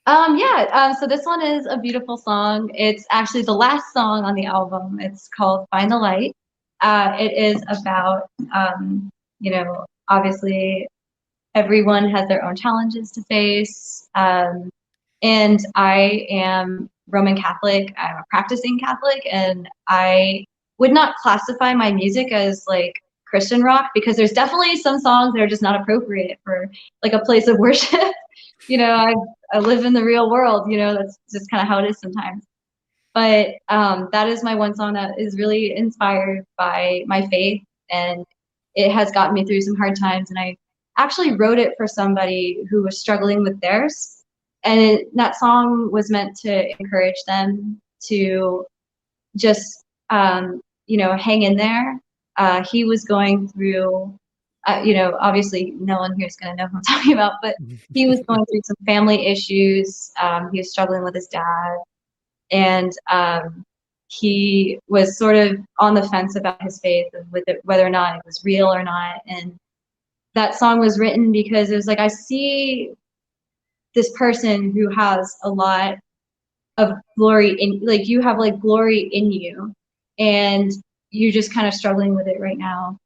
Yeah, so this one is a beautiful song. It's actually the last song on the album. It's called Find the Light. It is about, obviously everyone has their own challenges to face. And I am Roman Catholic. I'm a practicing Catholic, and I would not classify my music as like Christian rock because there's definitely some songs that are just not appropriate for like a place of worship. I live in the real world, that's just kind of how it is sometimes. But that is my one song that is really inspired by my faith, and it has gotten me through some hard times. And I actually wrote it for somebody who was struggling with theirs. And that song was meant to encourage them to just, hang in there. He was going through, obviously no one here is going to know who I'm talking about, but he was going through some family issues. He was struggling with his dad, and he was sort of on the fence about his faith, with it, whether or not it was real or not. And that song was written because it was like, I see this person who has a lot of glory in, like, you have like glory in you, and you're just kind of struggling with it right now.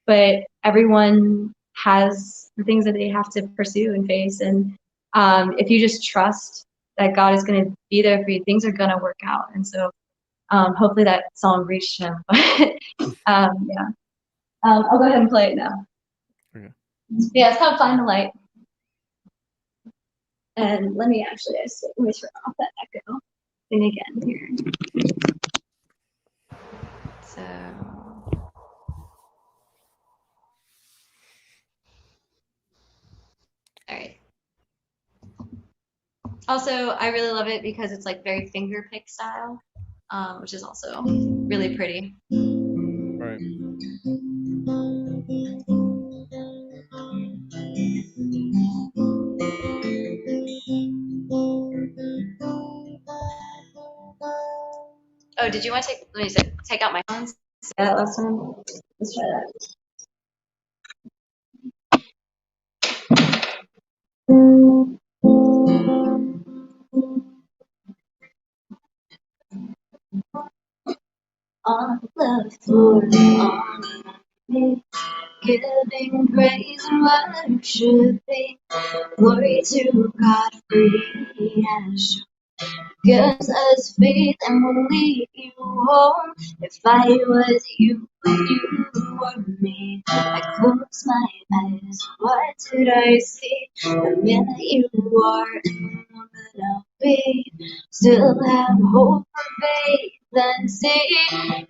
But everyone has the things that they have to pursue and face. And if you just trust that God is going to be there for you, things are going to work out. And so hopefully that song reached him. But yeah, I'll go ahead and play it now. Okay. Yeah, it's called Find the Light. And let me turn off that echo thing again here. So, all right. Also, I really love it because it's like very finger pick style, which is also really pretty. Right. did you want to take out my phones? Yeah, last time. Let's try that. On the floor, on my knees, giving praise and worshiping, glory to God, free and sure. Gives us faith and will lead you home. If I was you, would you were me? I close my eyes, what did I see? The man that you are and the woman I'll be. Still have hope for faith and see.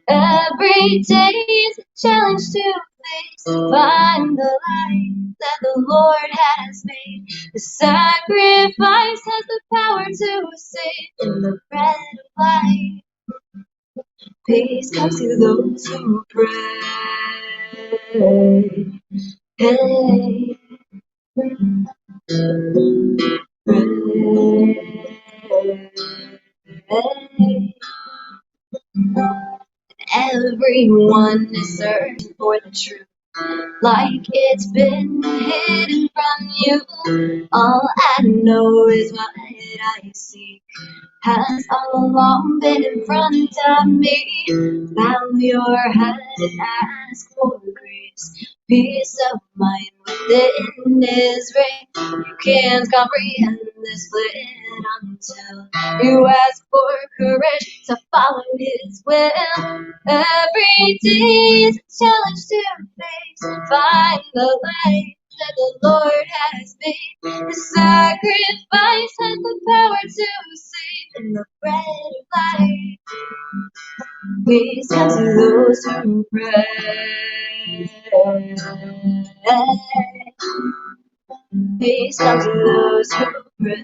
Every day is a challenge to face. Find the light that the Lord has made. The sacrifice has the power to save. In the bread of life, peace comes to those who pray. Hey, pray. Everyone is searching for the truth, like it's been hidden from you. All I know is what I see has all along been in front of me. Bow your head and ask for grace. Peace of mind within is reign. You can't comprehend this plan until you ask for courage to follow His will. Every day is a challenge to face. Find the light that the Lord has made. The sacrifice has the power to save. In the bread of life, peace comes to those who pray. Peace comes to those who pray.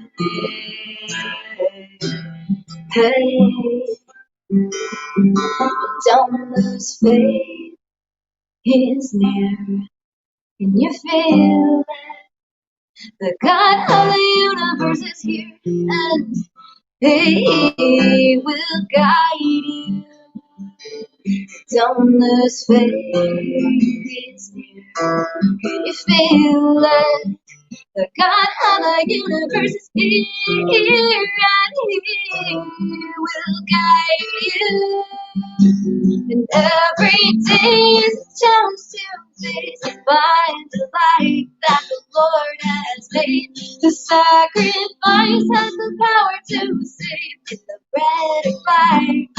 Hey, don't lose faith. He is near. Can you feel that? The God of the universe is here, and He will guide you. Don't lose faith. He's near. Can you feel it? The God of the universe is here, and He will guide you. And every day is a challenge to face. Find the light that the Lord has made. The sacrifice has the power to save. It's the bread of life.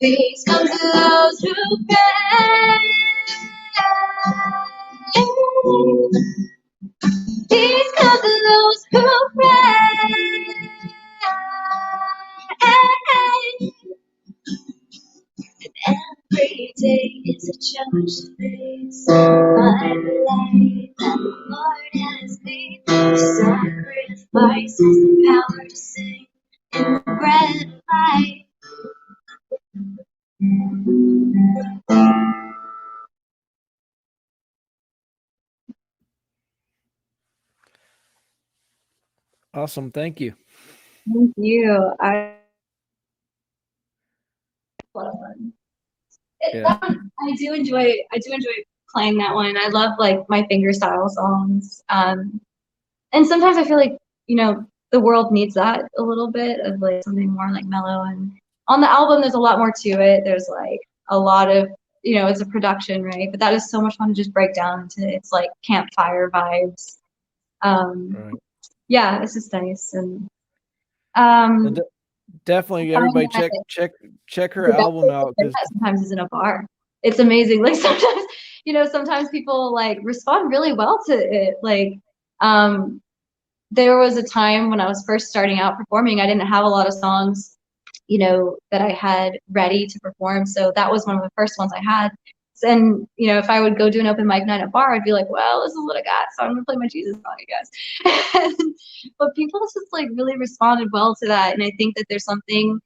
Peace comes to those who pray. Peace comes to those who pray. Every day is a challenge to face. Find the light that the Lord has made. The sacrifice has the power to save. In the bread of life. Awesome. Thank you. Thank you. I Yeah. I do enjoy playing that one. I love like my fingerstyle songs. And sometimes I feel like, the world needs that a little bit of like something more like mellow. And on the album there's a lot more to it. There's like a lot of, it's a production, right? But that is so much fun to just break down into its like campfire vibes. Right. Yeah, it's just nice. And definitely everybody check her album out, because sometimes is in a bar. It's amazing. Like sometimes, sometimes people like respond really well to it. Like, there was a time when I was first starting out performing, I didn't have a lot of songs, that I had ready to perform. So that was one of the first ones I had. And, if I would go do an open mic night at a bar, I'd be like, well, this is what I got, so I'm gonna play my Jesus song, I guess. But people just like really responded well to that. And I think that there's something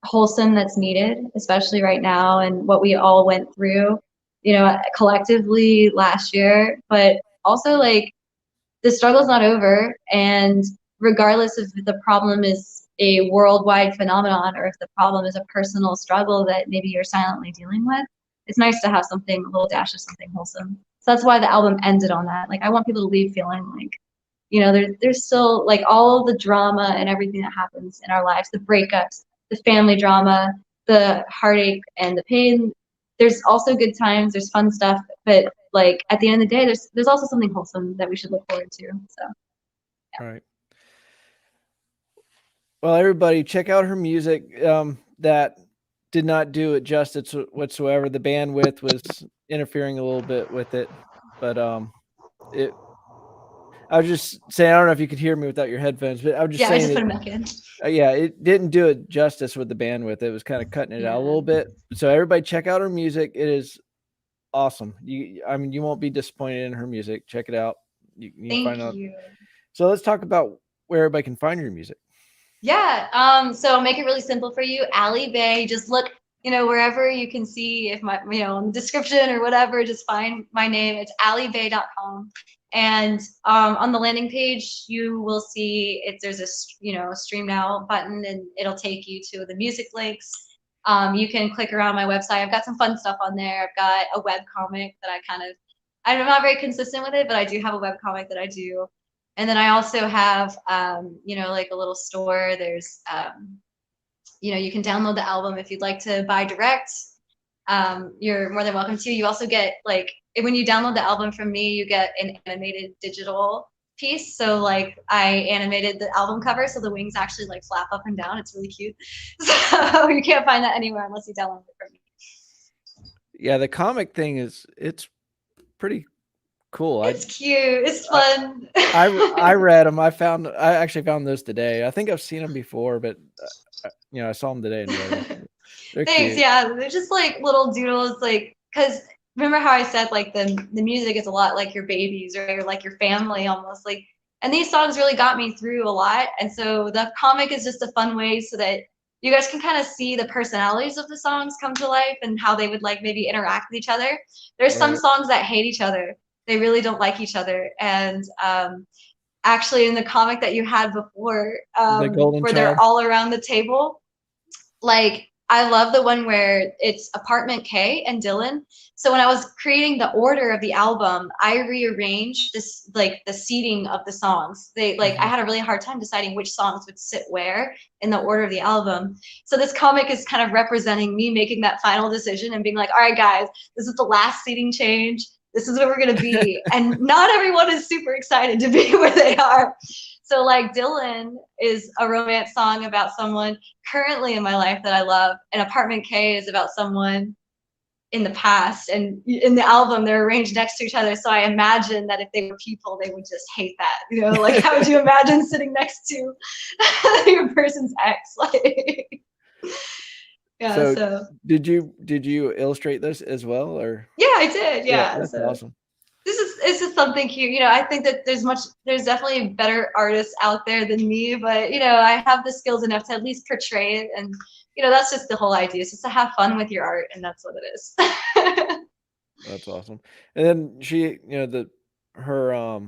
wholesome that's needed, especially right now and what we all went through, collectively last year. But also like the struggle's not over, and regardless if the problem is a worldwide phenomenon, or if the problem is a personal struggle that maybe you're silently dealing with, it's nice to have something, a little dash of something wholesome. So that's why the album ended on that. Like, I want people to leave feeling like, you know, there's still like all the drama and everything that happens in our lives, the breakups, the family drama, the heartache and the pain. There's also good times, there's fun stuff, but like at the end of the day, there's also something wholesome that we should look forward to. So All right. Well, everybody, check out her music. That did not do it justice whatsoever. The bandwidth was interfering a little bit with it, but it. I was just saying, I don't know if you could hear me without your headphones, but I was just yeah, I saying just that, put them back in. yeah, it didn't do it justice with the bandwidth. It was kind of cutting it out a little bit. So everybody, check out her music. It is awesome. I mean, you won't be disappointed in her music. Check it out. You can find out. Thank you. So let's talk about where everybody can find your music. Yeah. So make it really simple for you. Alley Bei. Just look, you know, wherever you can see if my, you know, in the description or whatever, just find my name. It's alleybei.com. And on the landing page, you will see there's a, you know, a stream now button, and it'll take you to the music links. You can click around my website. I've got some fun stuff on there. I've got a web comic that I'm not very consistent with it, but I do have a web comic that I do. And then I also have, you know, like a little store. There's, you know, you can download the album if you'd like to buy direct. You're more than welcome to. You also get, like, when you download the album from me, you get an animated digital piece. So like I animated the album cover, so the wings actually like flap up and down. It's really cute. So you can't find that anywhere unless you download it from me. Yeah, the comic thing it's pretty cool. It's cute. It's fun. I read them. I actually found those today. I think I've seen them before, but you know, I saw them today and read them. They're Thanks. cute. Yeah, they're just like little doodles, like, because remember how I said like the music is a lot like your babies or like your family almost, like, and these songs really got me through a lot. And so the comic is just a fun way so that you guys can kind of see the personalities of the songs come to life and how they would like maybe interact with each other. There's some Right. songs that hate each other. They really don't like each other. And actually in the comic that you had before, The Golden where Child. they're all around the table, like I love the one where it's Apartment K and Dylan. So when I was creating the order of the album, I rearranged this, like the seating of the songs. They like I had a really hard time deciding which songs would sit where in the order of the album. So this comic is kind of representing me making that final decision and being like, all right, guys, this is the last seating change. This is where we're gonna be. And not everyone is super excited to be where they are. So like Dylan is a romance song about someone currently in my life that I love, and Apartment K is about someone in the past. And in the album, they're arranged next to each other. So I imagine that if they were people, they would just hate that. You know, like how would you imagine sitting next to your person's ex? Like, yeah. So did you illustrate this as well, or? yeah, I did. Yeah, Yeah. that's So awesome. this is something cute. You know, I think that there's definitely better artists out there than me, but you know, I have the skills enough to at least portray it. And you know, that's just the whole idea. It's just to have fun with your art, and that's what it is. That's awesome. And then she, you know, her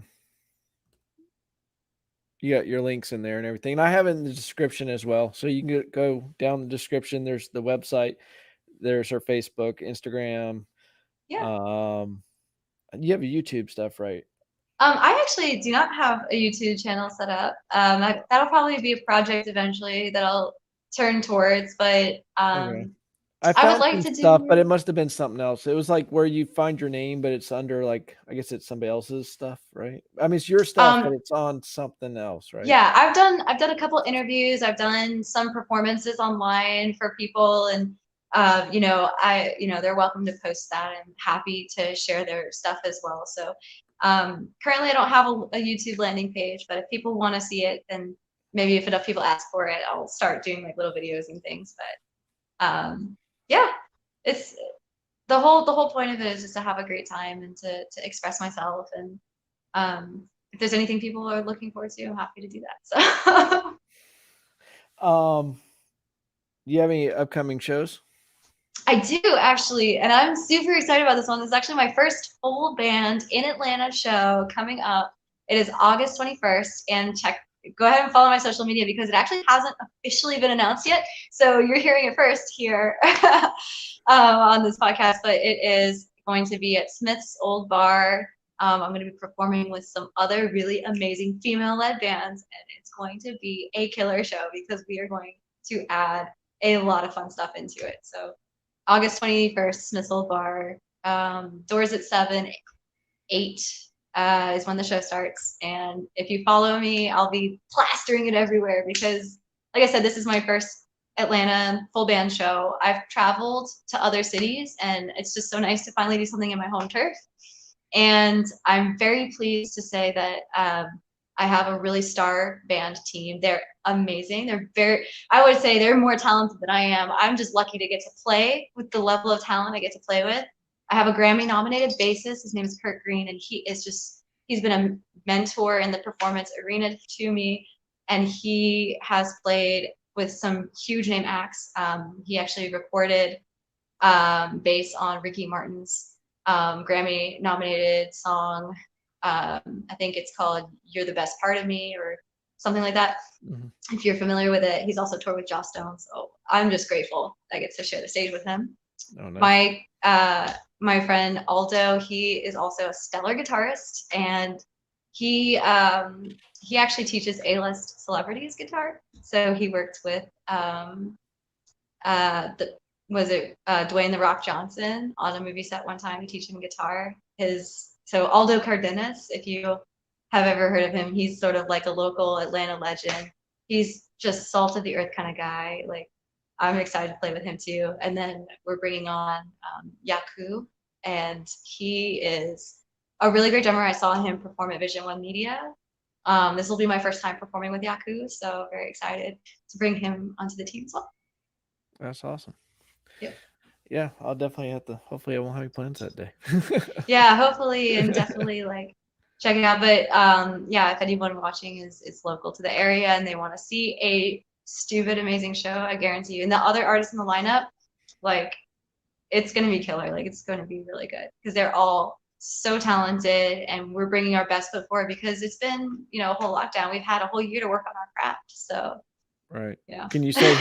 you got your links in there and everything. And I have it in the description as well. So you can go down the description. There's the website, there's her Facebook, Instagram. Yeah. You have a YouTube stuff, right? I actually do not have a YouTube channel set up. That'll probably be a project eventually that I'll turn towards, but Okay. I I would found like some to stuff, but do. it must have been something else. It was like where you find your name, but it's under like, I guess it's somebody else's stuff, right? I mean, it's your stuff, but Um, it's on something else, right? yeah, I've done a couple interviews. I've done some performances online for people, and you know, you know, they're welcome to post that. I'm happy to share their stuff as well. So currently I don't have a YouTube landing page, but if people want to see it, then maybe if enough people ask for it, I'll start doing like little videos and things. But yeah, it's the whole point of it is just to have a great time and to express myself. And if there's anything people are looking forward to, I'm happy to do that. So Do you have any upcoming shows? I do actually, and I'm super excited about this one. This is actually my first full band in Atlanta show coming up. It is August 21st, and check go ahead and follow my social media because it actually hasn't officially been announced yet. So you're hearing it first here on this podcast, but it is going to be at Smith's Old Bar. I'm going to be performing with some other really amazing female-led bands, and it's going to be a killer show because we are going to add a lot of fun stuff into it. So August 21st, Smith's Old Bar. Doors at 7, 8 is when the show starts. And if you follow me, I'll be plastering it everywhere because, like I said, this is my first Atlanta full band show. I've traveled to other cities, and it's just so nice to finally do something in my home turf. And I'm very pleased to say that I have a really star band team. They're amazing. I would say they're more talented than I am. I'm just lucky to get to play with the level of talent I get to play with. I have a Grammy nominated bassist. His name is Kurt Green, and he's been a mentor in the performance arena to me. And he has played with some huge name acts. He actually recorded bass on Ricky Martin's Grammy nominated song. I think it's called You're the Best Part of Me or something like that. Mm-hmm. If you're familiar with it, he's also toured with Joss Stone. So I'm just grateful I get to share the stage with him. Oh, nice. My friend Aldo, he is also a stellar guitarist, and he actually teaches A-list celebrities guitar. So he worked with Dwayne The Rock Johnson on a movie set one time to teach him guitar. So Aldo Cardenas, if you have ever heard of him, he's sort of like a local Atlanta legend. He's just salt of the earth kind of guy. Like, I'm excited to play with him too. And then we're bringing on Yaku, and he is a really great drummer. I saw him perform at Vision One Media. This will be my first time performing with Yaku, so very excited to bring him onto the team as well. That's awesome. Yep. Yeah, I'll definitely have to. Hopefully, I won't have any plans that day. Yeah, hopefully, and definitely check it out. But yeah, if anyone watching is local to the area and they want to see a stupid amazing show, I guarantee you. And the other artists in the lineup, it's gonna be killer. It's gonna be really good because they're all so talented, and we're bringing our best foot forward because it's been a whole lockdown. We've had a whole year to work on our craft. So right. Yeah. Can you say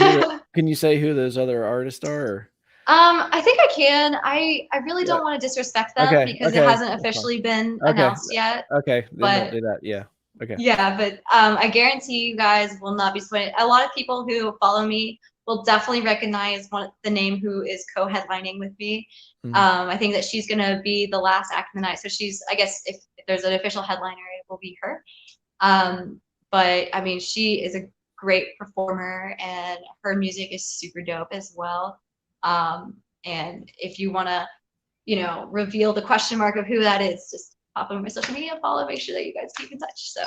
who those other artists are? Or? I think I can. I really don't want to disrespect them because it hasn't officially been announced yet. Okay, then don't do that. Yeah. Okay. Yeah, but I guarantee you guys will not be disappointed. A lot of people who follow me will definitely recognize the name who is co-headlining with me. Mm-hmm. I think that she's gonna be the last act of the night. So I guess if there's an official headliner, it will be her. But I mean, she is a great performer, and her music is super dope as well. And if you want to, reveal the question mark of who that is, just pop on my social media, follow, make sure that you guys keep in touch. So.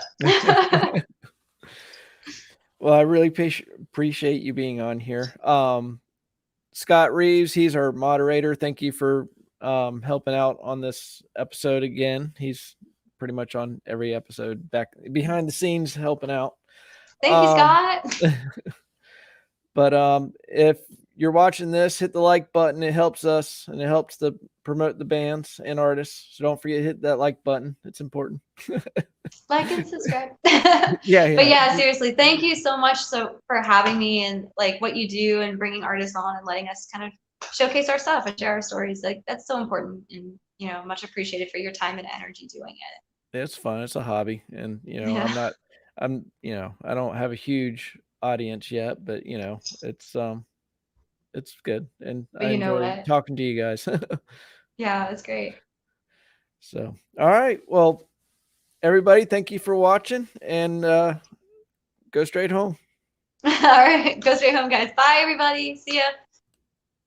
Well, I really appreciate you being on here. Scott Reeves, he's our moderator. Thank you for helping out on this episode again. He's pretty much on every episode back behind the scenes helping out. Thank you, Scott. But if you're watching this, hit the like button. It helps us, and it helps to promote the bands and artists. So don't forget to hit that like button. It's important. Like and subscribe. Yeah. But yeah, seriously, thank you so much for having me and what you do and bringing artists on and letting us kind of showcase our stuff and share our stories. That's so important, and much appreciated for your time and energy doing it. It's fun. It's a hobby, and I don't have a huge audience yet, but it's good, and I enjoy talking to you guys. Yeah, it's great. So, all right. Well, everybody, thank you for watching, and go straight home. All right. Go straight home, guys. Bye, everybody. See ya.